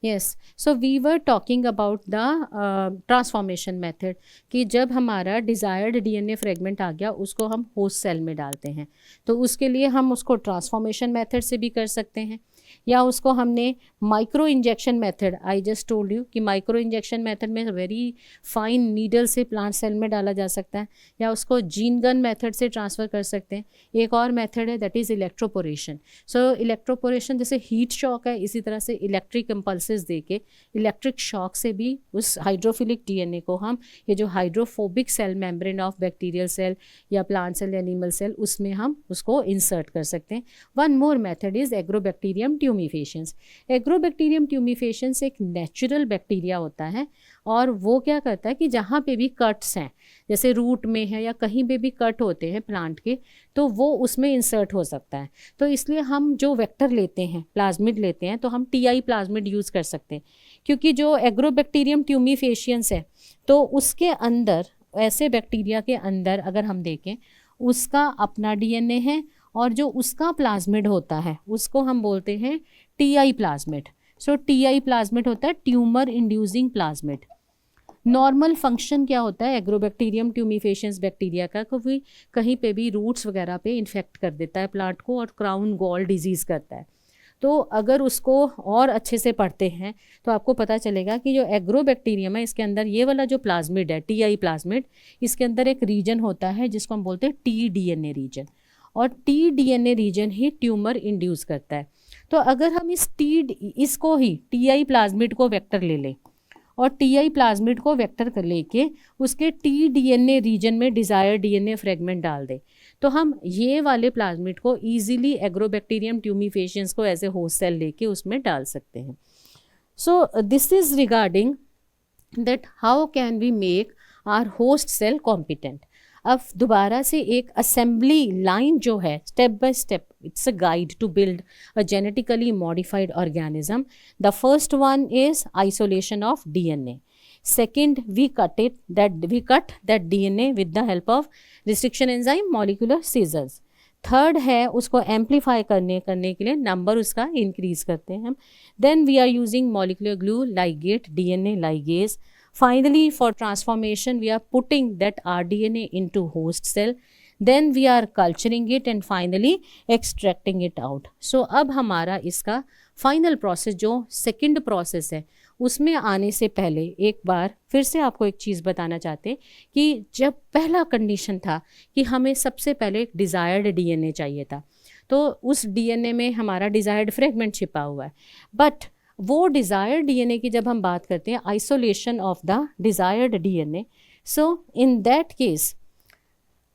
Yes, so we were talking about the transformation method कि जब हमारा डिज़ायर्ड डीएनए फ्रेगमेंट आ गया उसको हम होस्ट सेल में डालते हैं, तो उसके लिए हम उसको ट्रांसफॉर्मेशन मेथड से भी कर सकते हैं, या उसको हमने micro injection method, I just told you कि माइक्रो इंजेक्शन मेथड में वेरी फाइन नीडल से प्लांट सेल में डाला जा सकता है, या उसको जीन गन मेथड से ट्रांसफ़र कर सकते हैं। एक और मेथड है that is electroporation. So electroporation जैसे हीट शॉक है, इसी तरह से इलेक्ट्रिक इम्पल्सेस दे के इलेक्ट्रिक शॉक से भी उस हाइड्रोफिलिक डीएनए को हम, ये जो hydrophobic cell membrane of bacterial cell या प्लांट सेल या एनिमल सेल, उसमें हम उसको इंसर्ट कर सकते हैं। One more method is Agrobacterium tumefaciens. Agrobacterium tumefaciens एक नेचुरल बैक्टीरिया होता है, और वो क्या करता है कि जहाँ पे भी कट्स हैं, जैसे रूट में है या कहीं पे भी कट होते हैं प्लांट के, तो वो उसमें इंसर्ट हो सकता है। तो इसलिए हम जो वेक्टर लेते हैं, प्लाज्मिड लेते हैं, तो हम टीआई प्लाज्मिड यूज़ कर सकते हैं, क्योंकि जो एग्रोबैक्टीरियम ट्यूमिफेशियंस है तो उसके अंदर, ऐसे बैक्टीरिया के अंदर अगर हम देखें, उसका अपना डीएनए है, और जो उसका प्लाज्मिड होता है उसको हम बोलते हैं टीआई प्लाज्मिड। सो टीआई प्लाज्मिड होता है tumour inducing plasmid. Normal function क्या होता है एग्रोबैक्टीरियम ट्यूमिफेशियंस बैक्टीरिया का, क्योंकि कहीं पे भी रूट्स वगैरह पे इन्फेक्ट कर देता है प्लांट को, और क्राउन गॉल डिजीज़ करता है। तो अगर उसको और अच्छे से पढ़ते हैं तो आपको पता चलेगा कि जो एग्रोबैक्टीरियम है इसके अंदर ये वाला जो प्लाज्मिड है, टीआई प्लाज्मिड, इसके अंदर एक रीजन होता है जिसको हम बोलते हैं टी डीएनए रीजन, और टी डीएनए रीजन ही ट्यूमर इंड्यूस करता है। तो अगर हम इसको ही टीआई प्लाज्मिड को वेक्टर ले लें, और टीआई प्लाज्मिड को वेक्टर कर लेके उसके टी डीएनए रीजन में डिज़ायर डीएनए फ्रेगमेंट डाल दें, तो हम ये वाले प्लाज्मिड को ईजिली एग्रोबैक्टीरियम ट्यूमिफेशियंस को एज ए होस्ट सेल लेके उसमें डाल सकते हैं। So this is regarding that how can we make our host cell competent. अब दोबारा से एक असेंबली लाइन जो है, step by step, it's a guide to build a genetically modified organism. The first one is isolation of DNA. Second, we cut that DNA with the help of restriction enzyme molecular scissors. Third है उसको amplify करने के लिए number उसका increase करते हैं हम। Then we are using molecular glue, ligate, DNA ligase. Finally, for transformation, we are putting that rDNA into host cell. Then we are culturing it and finally extracting it out. So अब हमारा इसका final process जो second process है, उसमें आने से पहले एक बार फिर से आपको एक चीज़ बताना चाहते हैं कि जब पहला कंडीशन था कि हमें सबसे पहले एक डिज़ायर्ड डीएनए चाहिए था, तो उस डीएनए में हमारा डिज़ायर्ड फ्रेगमेंट छिपा हुआ है। बट वो डिज़ायर्ड डीएनए की जब हम बात करते हैं, isolation of the desired DNA, so in that case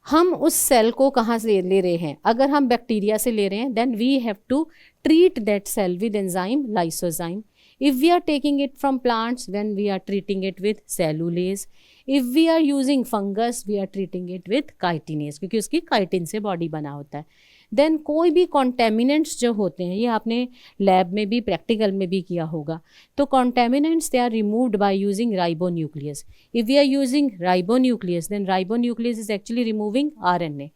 हम उस सेल को कहाँ से ले रहे हैं? अगर हम बैक्टीरिया से ले रहे हैं, then we have to treat that cell with enzyme lysozyme. If we are taking it from plants, then we are treating it with cellulase. If we are using fungus, we are treating it with chitinase, क्योंकि उसकी chitin से body बना होता है. Then कोई भी कॉन्टेमिनेंट्स जो होते हैं, ये आपने लैब में भी प्रैक्टिकल में भी किया होगा, तो contaminants they are removed by using ribonuclease. If we are using ribonuclease, then ribonuclease is actually removing RNA.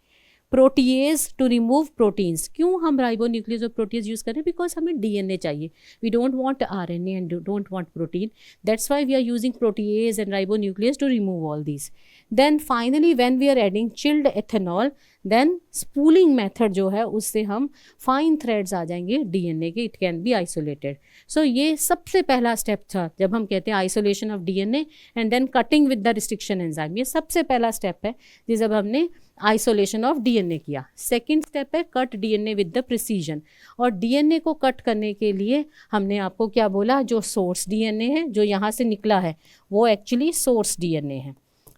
Protease to remove proteins. क्यों हम राइबोन्यूक्लियस और प्रोटीज यूज़ करें? बिकॉज हमें डीएनए चाहिए. We don't want RNA and don't want protein. That's why we are using protease and ribonuclease to remove all these. Then finally when we are adding chilled ethanol, then spooling method जो है उससे हम fine threads आ जाएंगे DNA के. It can be isolated. So ये सबसे पहला step था जब हम कहते हैं isolation of DNA and then cutting with the restriction enzyme. ये सबसे पहला स्टेप है जब हमने आइसोलेशन ऑफ डीएनए किया. सेकेंड स्टेप है cut DNA with the precision. और डीएनए को कट करने के लिए हमने आपको क्या बोला? जो सोर्स डीएनए है, जो यहाँ से निकला है, वो एक्चुअली सोर्स डीएनए है,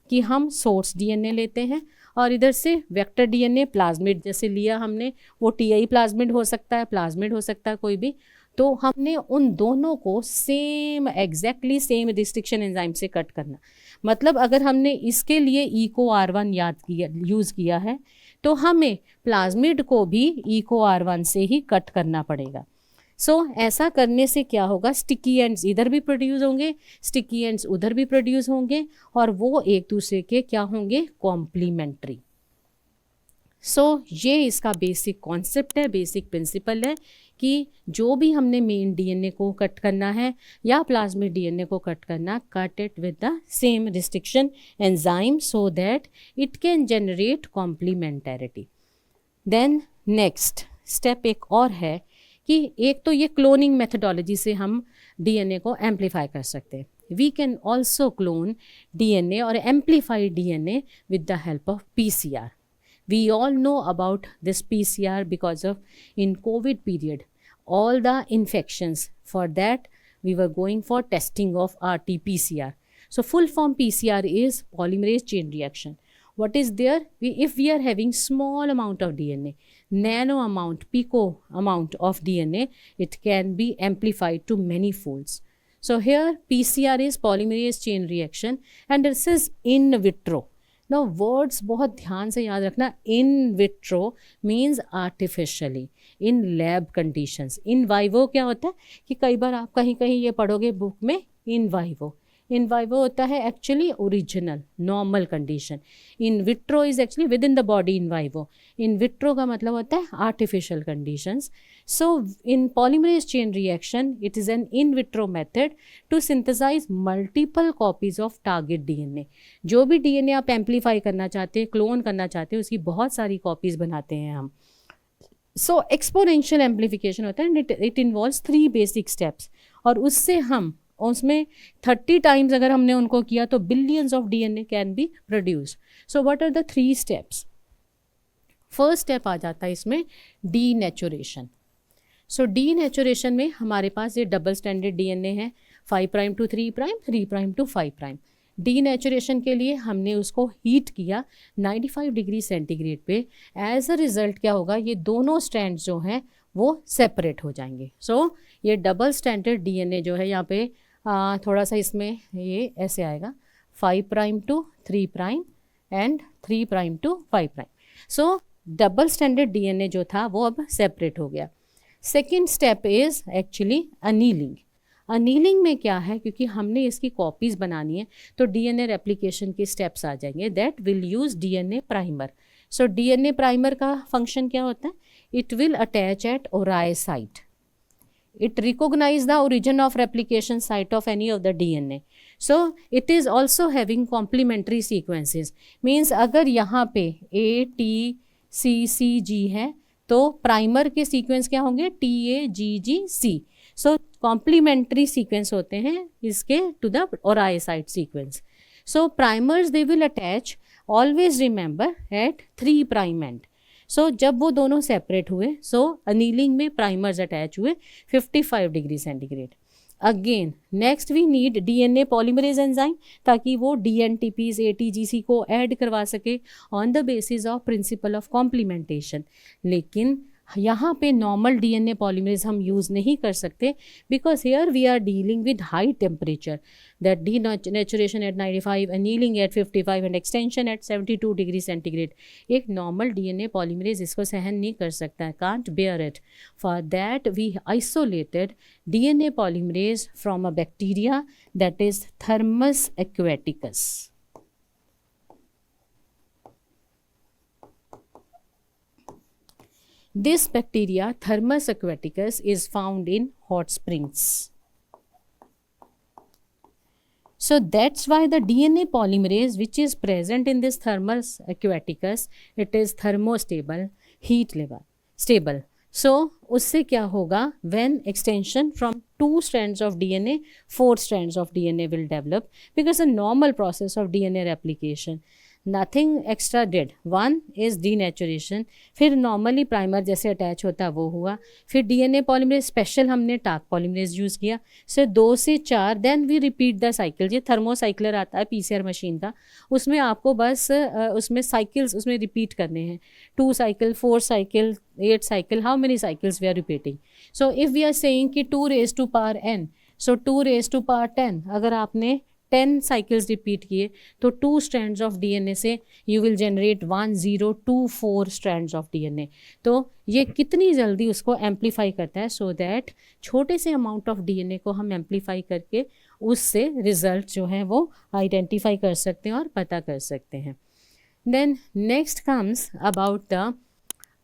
कि हम सोर्स डीएनए लेते हैं और इधर से वेक्टर डीएनए प्लाज्मिड जैसे लिया हमने, वो टीआई प्लाज्मिड हो सकता है, प्लाज्मिड हो सकता है कोई भी, तो हमने उन दोनों को same exactly same restriction enzyme से कट करना. मतलब अगर हमने इसके लिए इको R1 यूज़ किया है, तो हमें प्लाज्मिड को भी इको R1 से ही कट करना पड़ेगा. सो ऐसा करने से क्या होगा? स्टिकी एंड्स इधर भी प्रोड्यूस होंगे, स्टिकी एंड्स उधर भी प्रोड्यूस होंगे, और वो एक दूसरे के क्या होंगे? कॉम्प्लीमेंट्री. ये इसका बेसिक कॉन्सेप्ट है, बेसिक प्रिंसिपल है कि जो भी हमने मेन डीएनए को कट करना है या प्लाज्मिड डीएनए को कट करना, cut it with the same restriction enzyme so that it can generate complementarity. Then next step एक और है कि एक तो ये क्लोनिंग मेथडोलॉजी से हम डीएनए को एम्पलीफाई कर सकते हैं। We can also clone DNA और amplify DNA with the help of PCR. We all know about this PCR because of in COVID period, all the infections. For that, we were going for testing of RT-PCR. So full form PCR is polymerase chain reaction. What is there? If we are having small amount of DNA, nano amount, pico amount of DNA, it can be amplified to many folds. So here PCR is polymerase chain reaction and this is in vitro. Now words बहुत ध्यान से याद रखना, in vitro means artificially, in lab conditions. in vivo क्या होता है कि कई बार आप कहीं कहीं ये पढ़ोगे बुक में in vivo. in vivo होता है actually original normal condition. in vitro is actually within the body in vivo. in vitro का मतलब होता है artificial conditions. So in polymerase chain reaction, it is an in vitro method to synthesize multiple copies of target DNA. जो भी DNA आप amplify करना चाहते हैं, क्लोन करना चाहते हैं, उसकी बहुत सारी कॉपीज़ बनाते हैं हम. So exponential amplification होता है and it involves 3 basic steps. और उससे हम उसमें 30 टाइम्स अगर हमने उनको किया तो billions of DNA can be produce. So what are the 3 steps? First step आ जाता है इसमें डीनेचुरेशन. सो डीनेचुरेशन में हमारे पास ये डबल स्टैंडर्ड DNA है 5 prime to 3 prime, 3 prime to 5 prime. Denaturation के लिए हमने उसको हीट किया 95 डिग्री सेंटीग्रेड पे. एज अ रिज़ल्ट क्या होगा, ये दोनों स्ट्रैंड्स जो हैं वो सेपरेट हो जाएंगे. सो ये डबल स्टैंडर्ड DNA जो है यहाँ पे थोड़ा सा इसमें ये ऐसे आएगा 5 prime to 3 prime and 3 prime to 5 prime. So double standard DNA जो था वो अब सेपरेट हो गया. Second step is actually annealing. Annealing में क्या है, क्योंकि हमने इसकी कॉपीज़ बनानी है तो DNA रेप्लिकेशन के स्टेप्स आ जाएंगे. That will use DNA primer. So DNA primer का फंक्शन क्या होता है? It will attach at ori site. It recognize the origin of replication site of any of the DNA. So it is also having complementary sequences. Means अगर यहाँ पे A, T, C, C, G है तो primer के sequence क्या होंगे? T, A, G, G, C. So complementary sequence होते हैं इसके to the orai site sequence. So primers they will attach, always remember, at 3 prime end. सो जब वो दोनों सेपरेट हुए सो अनीलिंग में प्राइमर्स अटैच हुए 55 degree centigrade. Again next we need DNA polymerase enzyme ताकि वो DNTPs ATGC को add करवा सके on the basis of principle of complementation. लेकिन यहाँ पे नॉर्मल DNA पॉलीमरेज हम यूज़ नहीं कर सकते because here we are dealing with high temperature. That denaturation at 95, annealing at 55 and extension at 72 degree centigrade. एक नॉर्मल DNA पॉलीमरेज इसको सहन नहीं कर सकता है, can't bear it. For that we isolated DNA polymerase from a bacteria that is thermus aquaticus. This bacteria, Thermus aquaticus, is found in hot springs. So that's why the DNA polymerase which is present in this Thermus aquaticus, it is thermostable, heat level stable. So उससे क्या होगा, when extension from 2 strands of DNA, 4 strands of DNA will develop because a normal process of DNA replication. Nothing extra did. 1 is denaturation, फिर normally primer जैसे attach होता है वो हुआ, फिर DNA पॉलीमरेज स्पेशल हमने टाक पॉलीमरेज यूज़ किया. सो 2 से 4 then we repeat the cycle. ये थर्मोसाइक्लर आता है PCR मशीन का, उसमें आपको बस उसमें साइकिल्स उसमें रिपीट करने हैं. 2 cycle, 4 cycle, 8 cycle, how many cycles we are repeating. So if we are saying कि 2 raised to power n, so 2 raised to power 10, अगर आपने 10 साइकिल्स रिपीट किए तो 2 स्ट्रैंड्स ऑफ DNA से you will generate 1024 strands of DNA. तो ये कितनी जल्दी उसको एम्पलीफाई करता है सो दैट छोटे से अमाउंट ऑफ DNA को हम एम्पलीफाई करके उससे रिजल्ट जो है वो आइडेंटिफाई कर सकते हैं और पता कर सकते हैं. Then next comes about the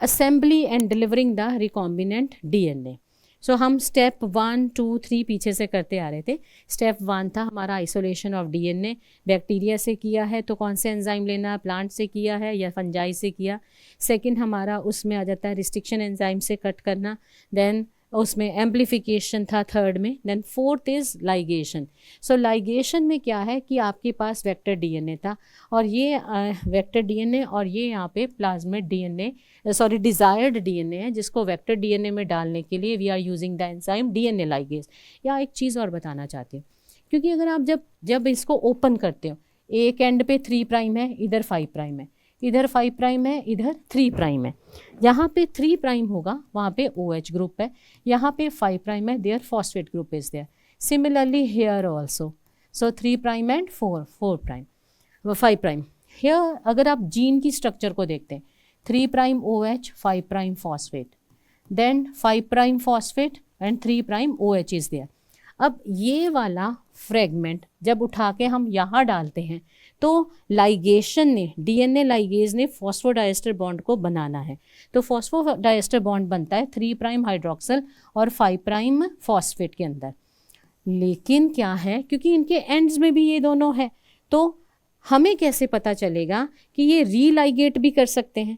assembly and delivering the recombinant DNA. सो हम स्टेप 1 2 3 पीछे से करते आ रहे थे. स्टेप 1 था हमारा आइसोलेशन ऑफ डीएनए. बैक्टीरिया से किया है तो कौन से एंजाइम लेना है, प्लांट से किया है या फंजाई से किया. सेकंड हमारा उसमें आ जाता है रिस्ट्रिक्शन एंजाइम से कट करना. देन उसमें एम्प्लीफिकेशन था थर्ड में. Then fourth is ligation. So ligation में क्या है कि आपके पास वेक्टर डीएनए था और ये वेक्टर डीएनए और ये यहाँ पे प्लाज्मिड डीएनए डिज़ायर्ड डीएनए है जिसको वेक्टर डीएनए में डालने के लिए we are using the enzyme DNA ligase. या एक चीज़ और बताना चाहती हूँ, क्योंकि अगर आप जब इसको ओपन करते हो, एक एंड पे 3 प्राइम है, इधर 5 प्राइम है, इधर 5 प्राइम है, इधर 3 प्राइम है. यहाँ पे 3 प्राइम होगा, वहाँ पे OH ग्रुप है. यहाँ पे 5 प्राइम है, there phosphate group is there. Similarly here also. So 3 prime and 4 prime 5 prime. Here अगर आप जीन की स्ट्रक्चर को देखते हैं, 3 prime OH, 5 prime phosphate, then 5 prime phosphate and 3 prime OH is there. अब ये वाला फ्रेगमेंट जब उठा के हम यहाँ डालते हैं तो लाइगेशन ने, डीएनए लाइगेज ने फॉस्फोडाइएस्टर बॉन्ड को बनाना है. तो फॉस्फोडाइएस्टर बॉन्ड बनता है 3 प्राइम हाइड्रोक्सल और 5 प्राइम फॉस्फेट के अंदर. लेकिन क्या है, क्योंकि इनके एंड्स में भी ये दोनों है, तो हमें कैसे पता चलेगा कि ये रीलाइगेट भी कर सकते हैं.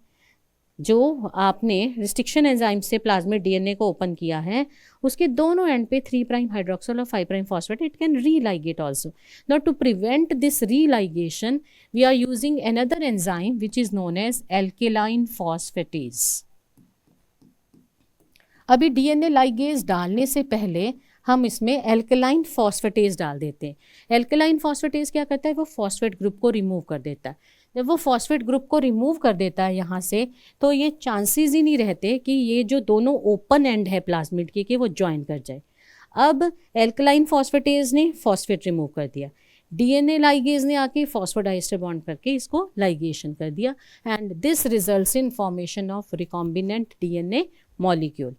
जो आपने रिस्ट्रिक्शन एंजाइम से प्लाज्मिड डीएनए को ओपन किया है, उसके दोनों एंड पे 3 प्राइम हाइड्रोक्सल और 5 prime phosphate, it can religate also. Now to prevent this religation we are using another enzyme which is known as alkaline phosphatase. अभी डीएनए लाइगेज डालने से पहले हम इसमें एल्केलाइन फॉस्फेटेज डाल देते हैं. एल्केलाइन फॉस्फेटेज क्या करता है, वो फॉस्फेट ग्रुप को रिमूव कर देता है. जब वो फॉस्फेट ग्रुप को रिमूव कर देता है यहाँ से, तो ये चांसेस ही नहीं रहते कि ये जो दोनों ओपन एंड है प्लाज्मिड के, कि वो ज्वाइन कर जाए. अब एल्कलाइन फॉस्फेटेज ने फॉस्फेट रिमूव कर दिया, डीएनए लाइगेज ने आके फॉस्फोडाइएस्टर बॉन्ड करके इसको लाइगेशन कर दिया, and this results in formation of recombinant DNA molecule.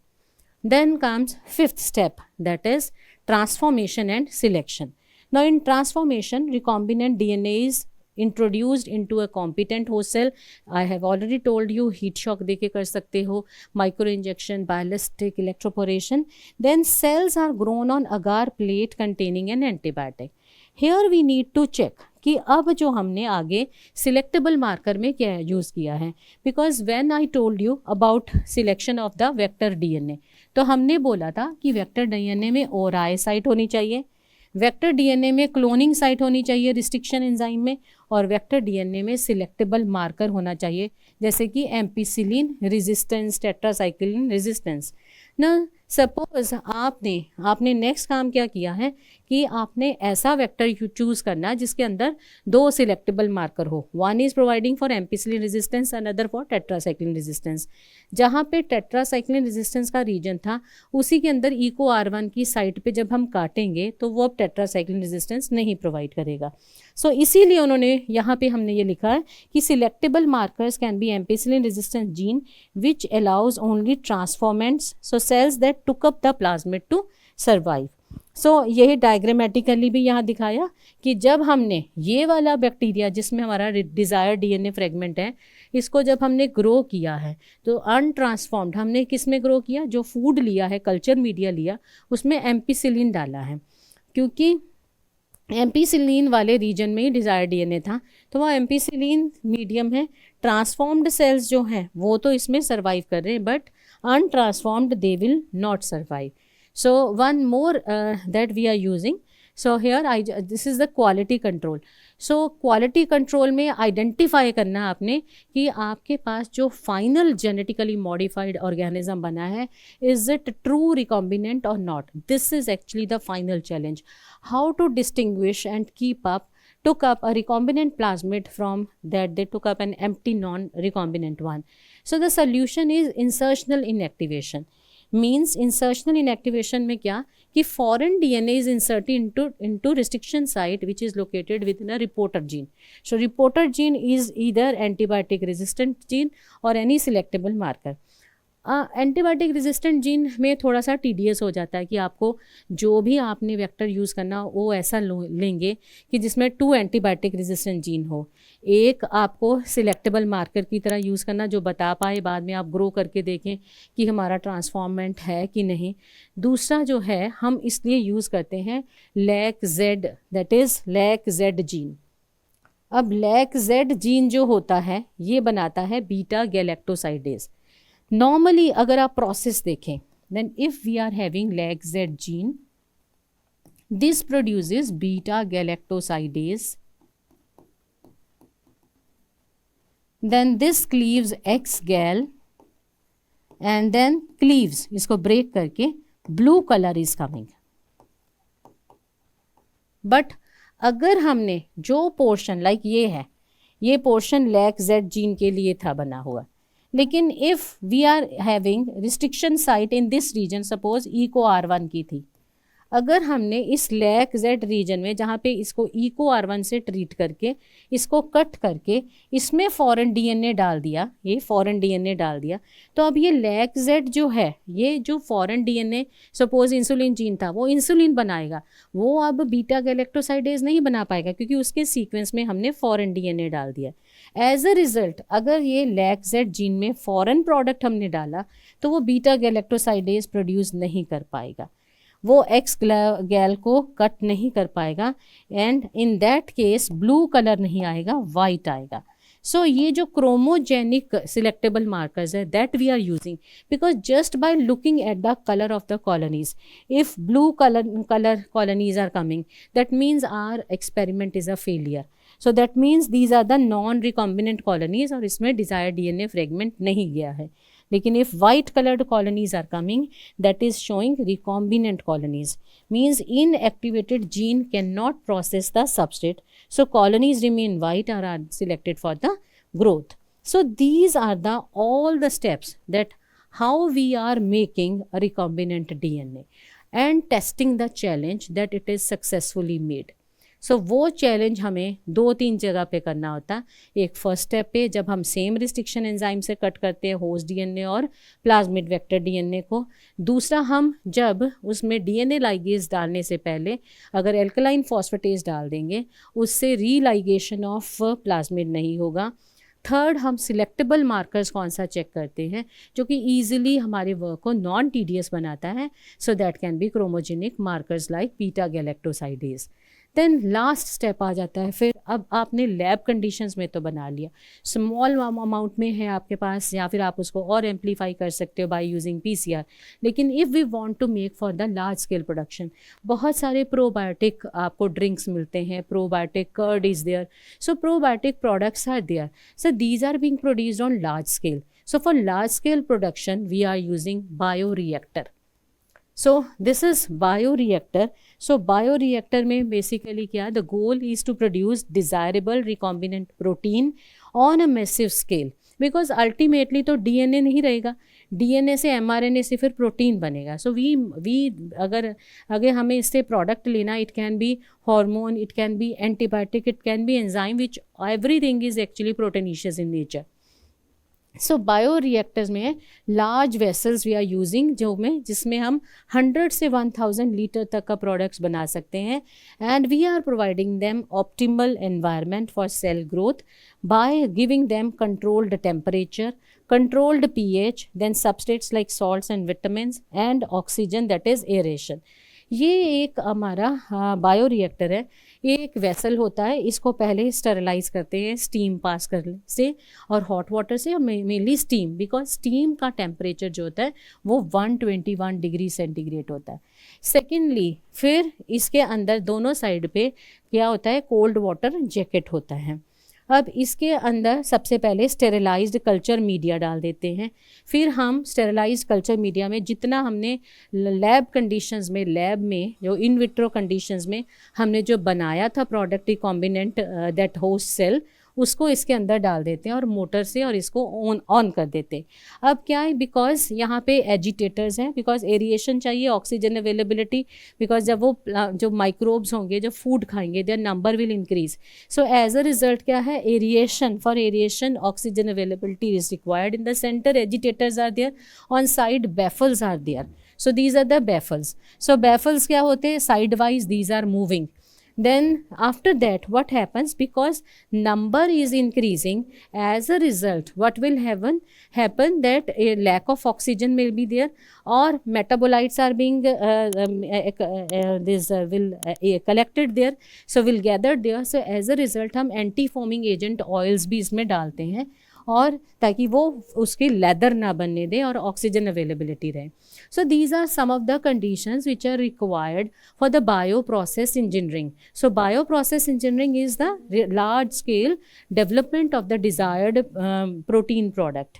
Then comes fifth step, that is transformation and selection. Now in transformation, recombinant DNA is introduced into a competent host cell. I have already told you heat shock देके कर सकते हो, micro injection, ballistic electroporation. Then cells are grown on agar plate containing an antibiotic. Here we need to check कि अब जो हमने आगे selectable marker में क्या यूज़ किया है. Because when I told you about selection of the vector DNA, तो हमने बोला था कि वेक्टर डीएनए में ORI साइट होनी चाहिए, वेक्टर डीएनए में क्लोनिंग साइट होनी चाहिए रिस्ट्रिक्शन एंजाइम में, और वेक्टर डीएनए में सिलेक्टेबल मार्कर होना चाहिए, जैसे कि एम्पिसिलिन रेजिस्टेंस, टेट्रासाइक्लिन रेजिस्टेंस. ना सपोज आपने नेक्स्ट काम क्या किया है कि आपने ऐसा वेक्टर चूज़ करना जिसके अंदर 2 सिलेक्टेबल मार्कर हो. One is providing for ampicillin resistance, another for tetracycline resistance. जहाँ पे टेट्रासाइक्लिन रेजिस्टेंस का रीजन था, उसी के अंदर इको R1 की साइट पे जब हम काटेंगे तो वो अब टेट्रासाइक्लिन रेजिस्टेंस नहीं प्रोवाइड करेगा. सो इसीलिए उन्होंने यहाँ पे हमने ये लिखा है कि selectable markers can be ampicillin resistance gene which allows only transformants, so cells that took up the plasmid to survive. So यही डायग्रामेटिकली भी यहाँ दिखाया कि जब हमने ये वाला बैक्टीरिया जिसमें हमारा डिज़ायर्ड डीएनए फ्रेगमेंट है, इसको जब हमने ग्रो किया है तो अनट्रांसफॉर्म्ड हमने किस में ग्रो किया, जो फूड लिया है, कल्चर मीडिया लिया, उसमें एम्पिसिलिन डाला है. क्योंकि एम्पिसिलिन वाले रीजन में ही डिज़ायर्ड डीएनए था, तो वह एम्पिसिलिन मीडियम है. ट्रांसफॉर्म्ड सेल्स जो हैं वो तो इसमें सर्वाइव कर रहे हैं, but untransformed they will not survive. So one more that we are using. So here this is the quality control. So quality control में identify करना आपने कि आपके पास जो final genetically modified organism बना है, is it true recombinant or not? This is actually the final challenge. How to distinguish and took up a recombinant plasmid from that they took up an empty non-recombinant one. So the solution is insertional inactivation. Means insertional inactivation में क्या कि foreign DNA is inserted into restriction site which is located within a reporter gene. So reporter gene is either antibiotic resistant gene और any selectable marker. Antibiotic resistant gene में थोड़ा सा tedious हो जाता है कि आपको जो भी आपने वेक्टर यूज़ करना वो ऐसा लेंगे कि जिसमें 2 एंटीबायोटिक रेजिस्टेंट जीन हो। एक आपको सिलेक्टेबल मार्कर की तरह यूज़ करना जो बता पाए बाद में आप ग्रो करके देखें कि हमारा ट्रांसफॉर्मेंट है कि नहीं। दूसरा जो है हम इसलिए यूज़ करते हैं lac Z, that is lack Z gene. अब लैक जेड जीन जो होता है ये बनाता है बीटा गैलेक्टोसाइडेज। नॉर्मली अगर आप प्रोसेस देखें then if we are having lac Z gene, this produces beta galactosidase, then this cleaves X gal and then cleaves, इसको ब्रेक करके blue color is coming। But अगर हमने जो पोर्शन लाइक ये है, ये पोर्शन लैक जेड जीन के लिए था बना हुआ, लेकिन if we are having restriction site in this region, suppose eco R1 की थी, अगर हमने इस लैक जेड रीजन में जहाँ पे इसको इको R1 से ट्रीट करके इसको कट करके इसमें फॉरेन डीएनए डाल दिया, ये फॉरेन डीएनए डाल दिया, तो अब ये लैक जेड जो है, ये जो foreign DNA suppose insulin gene था वो इंसुलिन बनाएगा, वो अब बीटा गैलेक्टोसाइडेज नहीं बना पाएगा क्योंकि उसके सीक्वेंस में हमने फॉरेन डीएनए डाल दिया। एज अ रिजल्ट अगर ये लैक जेड जीन में फॉरेन प्रोडक्ट हमने डाला तो वो बीटा गैलेक्टोसाइडेज प्रोड्यूस नहीं कर पाएगा, वो एक्स गैल को कट नहीं कर पाएगा, and in that case blue colour नहीं आएगा, वाइट आएगा। सो ये जो क्रोमोजेनिक सिलेक्टेबल मार्कर्स है that we are using because just by looking at the colour of the colonies, if blue colour colonies are coming that means our experiment is a failure. So that means these are the non recombinant colonies और इसमें desired DNA fragment नहीं गया है। लेकिन if white colored colonies are coming, that is showing recombinant colonies, means inactivated gene cannot process the substrate, so colonies remain white or are selected for the growth. So these are the all the steps that how we are making a recombinant DNA and testing the challenge that it is successfully made. सो वो challenge हमें 2-3 जगह पे करना होता है। एक first step पे जब हम सेम रिस्ट्रिक्शन एंजाइम से कट करते हैं होस्ट डीएनए और प्लाज्मिड वेक्टर डीएनए को। दूसरा हम जब उसमें डीएनए लाइगेज डालने से पहले अगर एल्कलाइन फॉस्फेटेज डाल देंगे उससे रीलाइगेशन ऑफ प्लाज्मिड नहीं होगा। थर्ड हम सिलेक्टेबल मार्कर्स कौन सा चेक करते हैं जो कि ईजिली हमारे वर्क को नॉन टीडियस बनाता है, so that can be chromogenic markers like beta galactosidase. Then last step आ जाता है, फिर अब आपने लैब कंडीशंस में तो बना लिया, स्मॉल अमाउंट में है आपके पास या फिर आप उसको और एम्पलीफाई कर सकते हो बाय यूजिंग पीसीआर। लेकिन if we want to make for the large scale production, बहुत सारे प्रोबायोटिक आपको ड्रिंक्स मिलते हैं, probiotic curd is there, so probiotic products are there, so these are being produced on large scale. So for large scale production we are using bioreactor. So this is bioreactor. So bioreactor में basically क्या, the goal is to produce desirable recombinant protein on a massive scale, because ultimately तो DNA नहीं रहेगा, DNA से mRNA से फिर protein बनेगा। So we अगर हमें इससे प्रोडक्ट लेना, it can be hormone, it can be antibiotic, it can be enzyme, which everything is actually proteinaceous in nature. So bioreactors में large vessels we are using जिसमें हम 100 से 1000 लीटर तक का प्रोडक्ट्स बना सकते हैं, and we are providing them optimal environment for cell growth by giving them controlled temperature, controlled pH, then substrates like salts and vitamins and oxygen, that is aeration। ये एक हमारा बायोरिएक्टर है, ये एक वेसल होता है, इसको पहले स्टरलाइज करते हैं स्टीम पास करने से और हॉट वाटर से, और मेनली स्टीम, बिकॉज स्टीम का टेम्परेचर जो होता है वो 121 डिग्री सेंटीग्रेड होता है। सेकेंडली फिर इसके अंदर दोनों साइड पे क्या होता है, कोल्ड वाटर जैकेट होता है। अब इसके अंदर सबसे पहले स्टेरिलाइज्ड कल्चर मीडिया डाल देते हैं, फिर हम स्टेरिलाइज्ड कल्चर मीडिया में जितना हमने लैब कंडीशंस में, लैब में जो इन विट्रो कंडीशंस में हमने जो बनाया था product recombinant that host cell, उसको इसके अंदर डाल देते हैं और मोटर से और इसको ऑन कर देते हैं। अब क्या है, बिकॉज यहाँ पे एजिटेटर्स हैं, बिकॉज एरिएशन चाहिए, ऑक्सीजन अवेलेबिलिटी, बिकॉज जब वो जो माइक्रोब्स होंगे जो फूड खाएंगे their number will increase. So as a result क्या है, aeration, for aeration oxygen availability is required in the centre, agitators are there, on side baffles are there. So these are the baffles. So baffles क्या होते हैं, sidewise these are moving. Then after that what happens, because number is increasing, as a result what will happen that a lack of oxygen will be there, or metabolites are being collected there, so will gathered there. So as a result हम anti foaming agent oils भी इसमें डालते हैं, और ताकि वो उसकी leather ना बनने दें और ऑक्सीजन अवेलेबिलिटी रहे। So these are some of the conditions which are required for the bio process engineering. So bio process engineering is the large scale development of the desired protein product.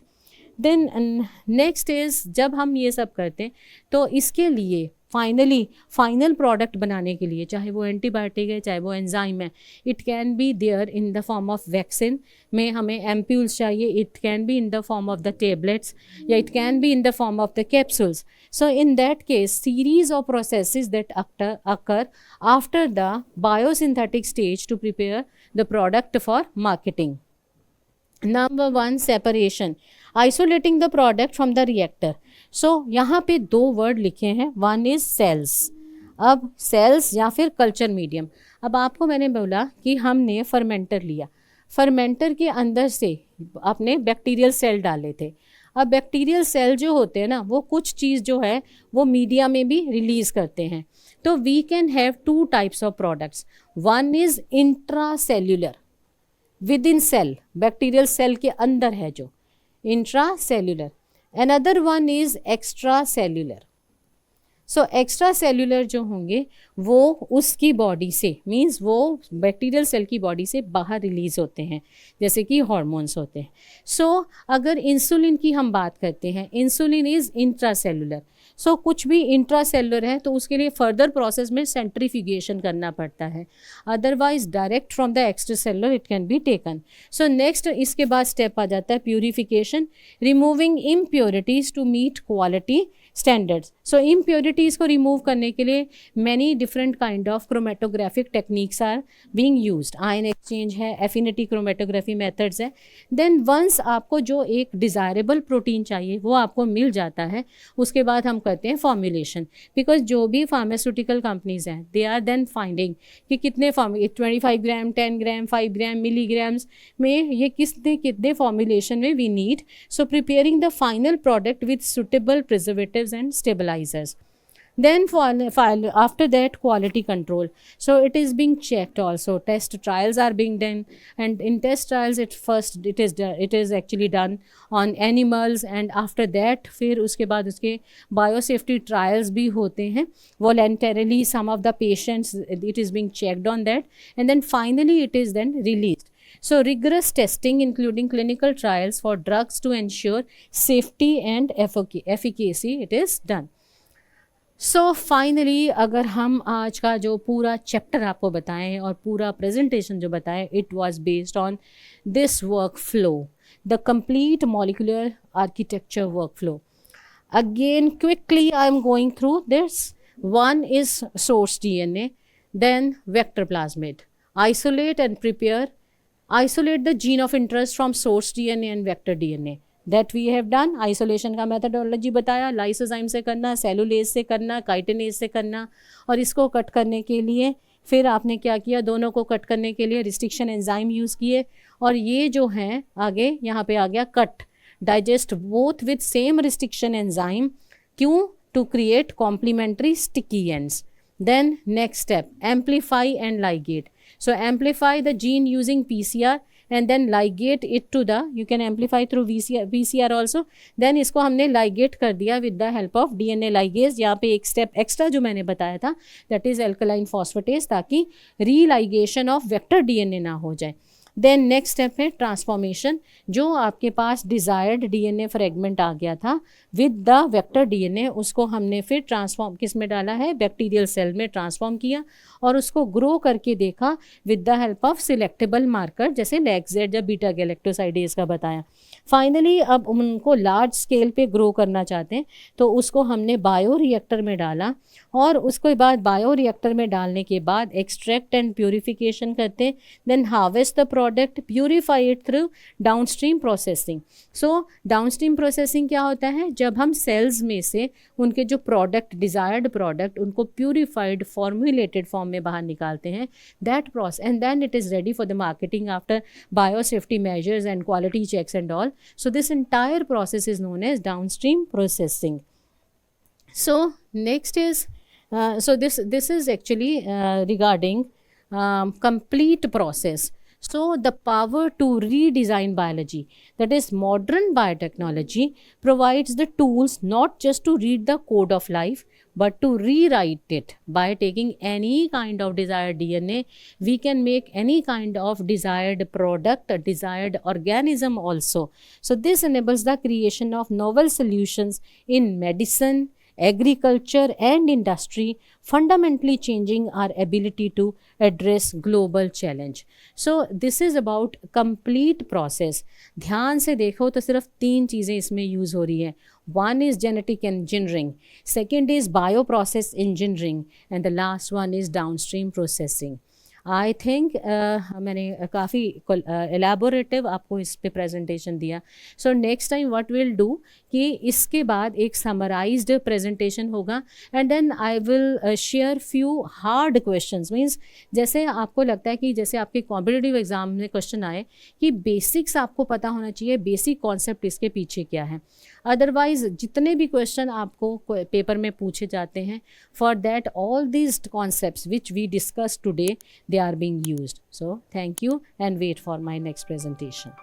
Then next is, जब हम ये सब करते हैं तो इसके लिए final product बनाने के लिए, चाहे वो एंटीबायोटिक है चाहे वो एंजाइम है, it can be there in the form of vaccine में हमें एम्प्यूल्स चाहिए, it can be in the form of the tablets, या it can be in the form of the capsules. So in that case, series of processes that occur after the biosynthetic stage to prepare the product for marketing. Number one, separation, isolating the product from the reactor. So यहाँ पे दो word लिखे हैं, one is sales. अब sales या फिर culture medium. अब आपको मैंने बोला कि हमने फर्मेंटर लिया, फर्मेंटर के अंदर से आपने बैक्टीरियल सेल डाले थे. अब बैक्टीरियल सेल जो होते हैं ना, वो कुछ चीज़ जो है वो मीडिया में भी रिलीज़ करते हैं. तो we can have two types of products. One is intra cellular, within cell, bacterial cell के अंदर है जो intra cellular. Another one is extra cellular. So extra cellular जो होंगे वो उसकी बॉडी से, मीन्स वो बैक्टीरियल सेल की बॉडी से बाहर रिलीज़ होते हैं, जैसे कि हार्मोन्स होते हैं. सो अगर इंसुलिन की हम बात करते हैं, इंसुलिन इज़ इंट्रा सेल्यूलर. सो कुछ भी इंट्रा सेल्यूलर है तो उसके लिए फर्दर प्रोसेस में सेंट्रीफ्यूगेशन करना पड़ता है, otherwise direct from the extra cellular it can be taken. So next इसके बाद स्टेप आ जाता है purification, removing impurities to meet quality standards. So impurities को रिमूव करने के लिए many different kind of chromatographic techniques are being used. Ion exchange है, एफिनिटी क्रोमेटोग्राफी मेथड्स है. देन वंस आपको जो एक डिज़ायरेबल प्रोटीन चाहिए वो आपको मिल जाता है, उसके बाद हम करते हैं फॉर्मुलेशन. बिकॉज जो भी फार्मास्यूटिकल कंपनीज हैं दे आर देन फाइंडिंग कि कितने 25 ग्राम, 10 ग्राम, 5 ग्राम, मिलीग्राम्स में ये कितने फॉर्मुलेशन में we need. So preparing the final product with suitable preservatives and stabilizers. Then after that quality control. So it is being checked also. Test trials are being done, and in test trials it is actually done on animals, and after that फिर उसके बाद उसके biosafety trials भी होते हैं voluntarily. Some of the patients it is being checked on that, and then finally it is then released. So rigorous testing including clinical trials for drugs to ensure safety and efficacy it is done. So finally अगर हम आज का जो पूरा chapter आपको बताएं और पूरा प्रेजेंटेशन जो बताएं, it was based on this workflow, the complete molecular architecture workflow. Again quickly I am going through this. One is source DNA, then vector plasmid. Isolate the gene of interest from source DNA and vector DNA. That we have done. Isolation का methodology बताया, lysozyme से करना, cellulase से करना, chitinase से करना, और इसको कट करने के लिए फिर आपने क्या किया, दोनों को कट करने के लिए रिस्ट्रिक्शन एंजाइम यूज़ किए, और ये जो हैं आगे यहाँ पे आ गया cut, digest both with same restriction enzyme. क्यों? To create complementary sticky ends. Then next step, amplify and ligate. So amplify the gene using PCR and then ligate it to the, you can amplify through PCR also. Then इसको हमने ligate कर दिया with the help of DNA ligase. यहाँ पे एक step extra जो मैंने बताया था, that is alkaline phosphatase, ताकि religation of vector DNA ना हो जाए. देन नेक्स्ट स्टेप है ट्रांसफॉर्मेशन। जो आपके पास डिज़ायर्ड डीएनए फ्रेगमेंट आ गया था विद द वेक्टर डीएनए, उसको हमने फिर ट्रांसफॉर्म किस में डाला है, बैक्टीरियल सेल में ट्रांसफॉर्म किया और उसको ग्रो करके देखा with the help of selectable marker जैसे लैक्जेड या बीटा गैलेक्टोसाइडेज का बताया। फाइनली अब उनको लार्ज स्केल पे ग्रो करना चाहते हैं तो उसको हमने बायो रिएक्टर में डाला और उसके बाद बायो रिएक्टर में डालने के बाद एक्सट्रैक्ट एंड प्यूरिफिकेशन करते हैं, then harvest the product, purify it through downstream processing. So downstream processing क्या होता है, जब हम सेल्स में से उनके जो प्रोडक्ट डिज़ायर्ड प्रोडक्ट उनको प्यूरिफाइड फॉर्मुलेटेड फॉर्म में बाहर निकालते हैं, that process and then it is ready for the marketing after biosafety measures and quality checks and all. So this entire process is known as downstream processing. So next is this is actually regarding complete process. So the power to redesign biology, that is modern biotechnology, provides the tools not just to read the code of life but to rewrite it. By taking any kind of desired DNA, we can make any kind of desired product, a desired organism also. So this enables the creation of novel solutions in medicine, agriculture and industry, fundamentally changing our ability to address global challenge. So this is about complete process. ध्यान से देखो तो सिर्फ 3 चीज़ें इसमें use हो रही हैं. One is genetic engineering, second is bioprocess engineering and the last one is downstream processing. I think मैंने काफ़ी एलैबोरेटिव आपको इस पे प्रेजेंटेशन दिया. So next time what will do कि इसके बाद एक समराइज्ड प्रेजेंटेशन होगा and then I will share few hard questions. Means जैसे आपको लगता है कि जैसे आपके कॉम्पिटिटिव एग्जाम में क्वेश्चन आए कि बेसिक्स आपको पता होना चाहिए, बेसिक कॉन्सेप्ट इसके पीछे क्या है. अदरवाइज जितने भी क्वेश्चन आपको पेपर में पूछे जाते हैं, for that all these concepts which we discuss today, they are being used. So thank you and wait for my next presentation.